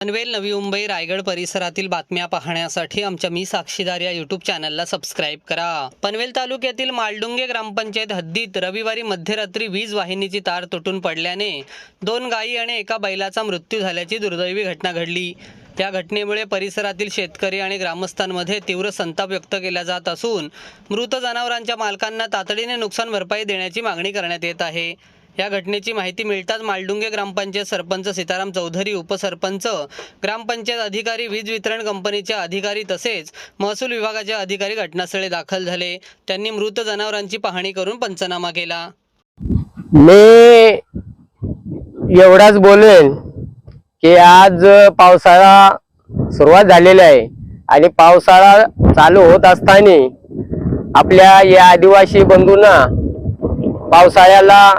पनवेल, नवी मुंबई, रायगड परिसरातील बातम्या पाहण्यासाठी आमच्या मी साक्षीदार या यूट्यूब चॅनलला सबस्क्राईब करा। पनवेल तालुक्यातील मालडुंगे ग्रामपंचायत हद्दीत रविवारी मध्यरात्री वीज वाहिनीची तार तुटून पडल्याने 2 गायी आणि एका बैलाचा मृत्यू झाल्याची दुर्दैवी घटना घडली। त्या घटनेमुळे परिसरातील शेतकरी आणि ग्रामस्थांमध्ये तीव्र संताप व्यक्त केला जात असून मृत जनावरांच्या मालकांना तातडीने नुकसान भरपाई देण्याची मागणी करण्यात येत आहे। या घटनेची माहिती मिळताच मालडुंगे ग्रामपंचायत सरपंच सीताराम चौधरी, उपसरपंच, ग्रामपंचायत अधिकारी, वीज वितरण कंपनीचे अधिकारी तसेच महसूल विभागाचे अधिकारी घटनास्थळी दाखल झाले। त्यांनी मृत जनावरांची पाहणी करून पंचनामा केला। मी एवढाच बोलेन की आज पावसाळा सुरुवात झालेली आहे आणि पावसाळा चालू होत असताना आपल्या या आदिवासी बंधूंना पावसाळ्याला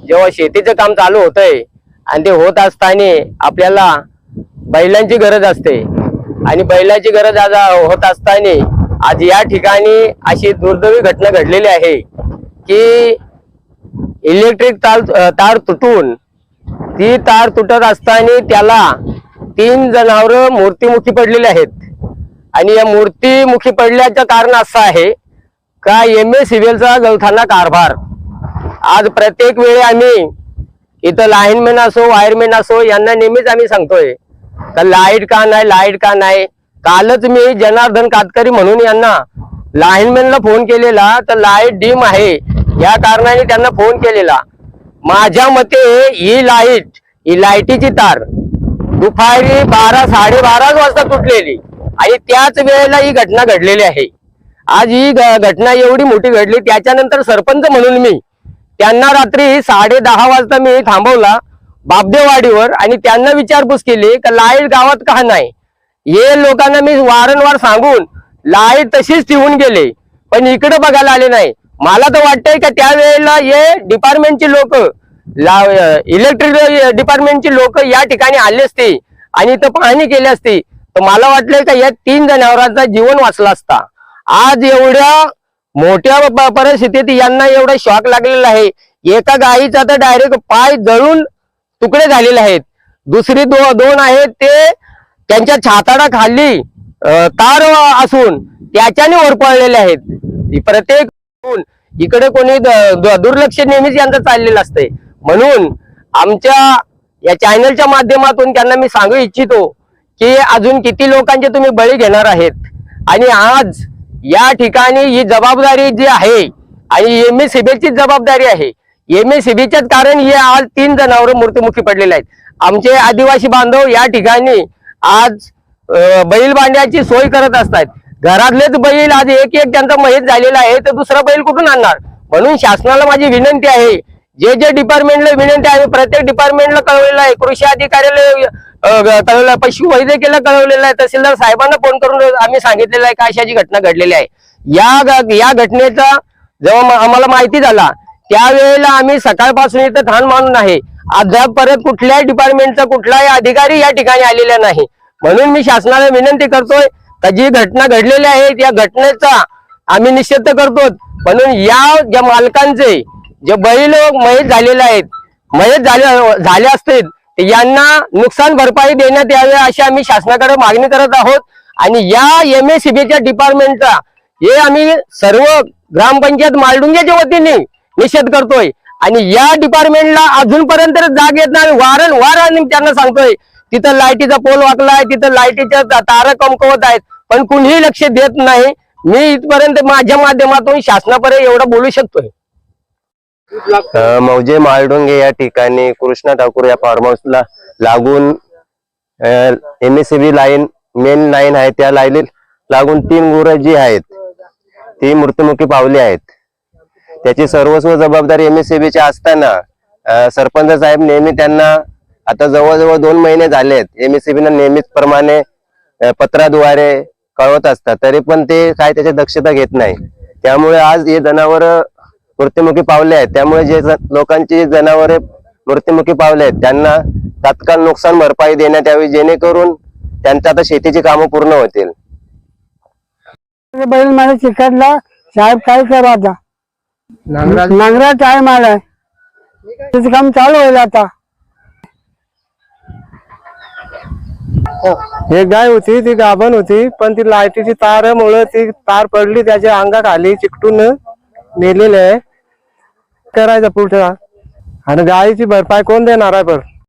जेव्हा शेतीचं काम चालू होतंय आणि ते होत असताना आपल्याला बैलांची गरज असते आणि बैलाची गरज आज होत असताना आज या ठिकाणी अशी दुर्दैवी घटना घडलेली आहे की इलेक्ट्रिक तार तुटून ती तार तुटत असताना त्याला 3 जनावरं मृत्युमुखी पडलेले आहेत आणि या मृत्युमुखी पडल्याचं कारण असं आहे का MSCVLचा गलथाना कारभार। आज प्रत्येक वेळी आम्ही इथं लाईनमॅन असो, वायरमॅन असो यांना नेहमीच आम्ही सांगतोय का लाईट का नाही। कालच मी जनार्दन कातकरी म्हणून यांना लाईनमॅनला फोन केलेला तर लाईट डिम आहे या कारणाने त्यांना फोन केलेला। माझ्या मते ही लाईटीची तार दुपारी 12-12:30 वाजता तुटलेली आणि त्याच वेळेला ही घटना घडलेली आहे। आज ही घटना एवढी मोठी घडली, त्याच्यानंतर सरपंच म्हणून मी त्यांना रात्री 10:30 वाजता मी थांबवला बापदेवाडीवर आणि त्यांना विचारपूस केली का लाईट गावात का नाही। हे लोकांना मी वारंवार सांगून लाईट तशीच ठेवून गेले पण इकडे बघायला आले नाही। मला तर वाटतंय का त्यावेळेला हे डिपार्टमेंटची लोक, इलेक्ट्रिक डिपार्टमेंटची लोक या ठिकाणी आले असते आणि इथं पाहणी केली असती तर मला वाटलंय का या 3 जनावरांचा जीवन वाचला असता। आज एवढ्या मोठ्या परिस्थितीत यांना एवढा शॉक लागलेला आहे। एका गायीचा तर डायरेक्ट पाय जळून तुकडे झालेले आहेत, दुसरी दोन आहेत ते त्यांच्या छाताडा खाली तार असून त्याच्याने वर पडलेले आहेत। प्रत्येक इकडे कोणी दुर्लक्ष नेहमीच यांचं चाललेलं असतंय। म्हणून आमच्या या चॅनलच्या माध्यमातून त्यांना मी सांगू इच्छितो की अजून किती लोकांचे तुम्ही बळी घेणार आहेत आणि आज या ठिकाणी ही जबाबदारी जी आहे आणि MSCVLची जबाबदारी आहे। MSCVच्याच कारण हे आज 3 जनावर मृत्युमुखी पडलेले आहेत। आमचे आदिवासी बांधव या ठिकाणी आज बैल बांधण्याची सोय करत असतात। घरातलेच बैल आज एक त्यांचा मयत झालेला आहे तर दुसरा बैल कुठून आणणार। म्हणून शासनाला माझी विनंती आहे, जे डिपार्टमेंटला विनंती आहे प्रत्येक डिपार्टमेंटला कळवलेलं आहे, कृषी अधिकाऱ्याला कळवलं, पशु वैद्यकीयला कळवलेलं आहे, तहसीलदार साहेबांना फोन करून आम्ही सांगितलेलं आहे का अशाची घटना घडलेली आहे। या घटनेचा जेव्हा आम्हाला माहिती झाला त्यावेळेला आम्ही सकाळपासून इथं ठाण मानून आहे, अद्यापपर्यंत कुठल्याही डिपार्टमेंटचा कुठलाही अधिकारी या ठिकाणी आलेला नाही। म्हणून मी शासनाला विनंती करतोय का जी घटना घडलेली आहे त्या घटनेचा आम्ही निषेध करतो, म्हणून या ज्या मालकांचे जे बैल मयत झालेले आहेत, मयत झाले असतील यांना नुकसान भरपाई देण्यात यावे अशी आम्ही शासनाकडे मागणी करत आहोत। आणि या MSCVच्या डिपार्टमेंटचा हे आम्ही सर्व ग्रामपंचायत मालडुंगेच्या वतीने निषेध करतोय आणि या डिपार्टमेंटला अजूनपर्यंत जाग येत नाही। वारंवार आम्ही त्यांना सांगतोय तिथं लाईटीचा पोल वाकलाय, तिथं लाईटीच्या तारा कमकवत आहेत पण कुणीही लक्ष देत नाही। मी इथपर्यंत माझ्या माध्यमातून शासनापर्यंत एवढं बोलू शकतोय। मौजे मालडुंगे या ठिकाणी कृष्णा ठाकूर या फार्म हाऊसला लागून MSCV लाईन, मेन लाईन आहे, त्या लाईन लागून 3 गुरं जी आहेत ती मृत्युमुखी पावली आहेत। त्याची सर्वस्व जबाबदारी MSCVची असताना सरपंच साहेब नेहमी त्यांना आता जवळजवळ 2 महिने झाले आहेत MSCVना नेहमीच प्रमाणे पत्राद्वारे कळवत असतात, तरी पण ते काय त्याची दक्षता घेत नाही। त्यामुळे आज हे जनावर मृत्युमुखी पावले आहेत। त्यामुळे जे लोकांची जनावरे मृत्युमुखी पावले आहेत त्यांना तात्काळ नुकसान भरपाई देण्यात यावी, जेणेकरून त्यांच्या आता शेतीची कामं पूर्ण होतील। बैल मला चिकटला साहेब, काय करा आता, नांगरा टाइम आलाय, त्याचं काम चालू होईल आता। एक गाय होती, ती गाभण होती, पण ती लाईटीची तारामुळे ती तार पडली, त्याच्या अंगाखाली चिकटून मेलेले आहे. करायचं पुढचा आणि गायीची भरपाई कोण देणार आहे? पण